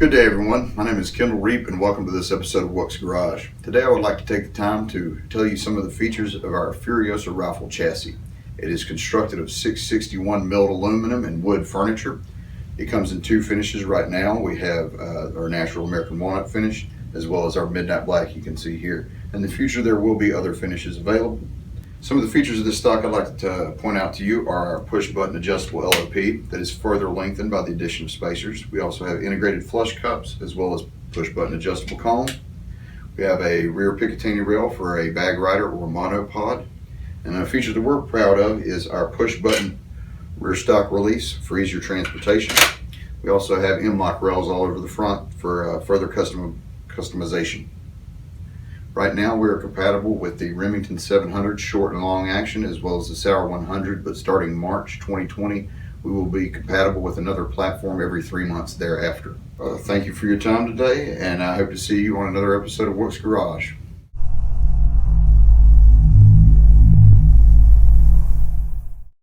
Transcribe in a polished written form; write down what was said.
Good day, everyone. My name is Kendall Reap, and welcome to this episode of WOOX Garage. Today I would like to take the time to tell you some of the features of our Furiosa rifle chassis. It is constructed of 661 milled aluminum and wood furniture. It comes in two finishes right now. We have our natural American walnut finish, as well as our midnight black you can see here. In the future there will be other finishes available. Some of the features of this stock I'd like to point out to you are our push button adjustable LOP that is further lengthened by the addition of spacers. We also have integrated flush cups as well as push button adjustable comb. We have a rear Picatinny rail for a bag rider or monopod. And a feature that we're proud of is our push button rear stock release for easier transportation. We also have MLOK rails all over the front for further customization. Right now we are compatible with the Remington 700 short and long action as well as the Sauer 100, but starting March 2020 we will be compatible with another platform every 3 months thereafter. Thank you for your time today, and I hope to see you on another episode of WOOX Garage.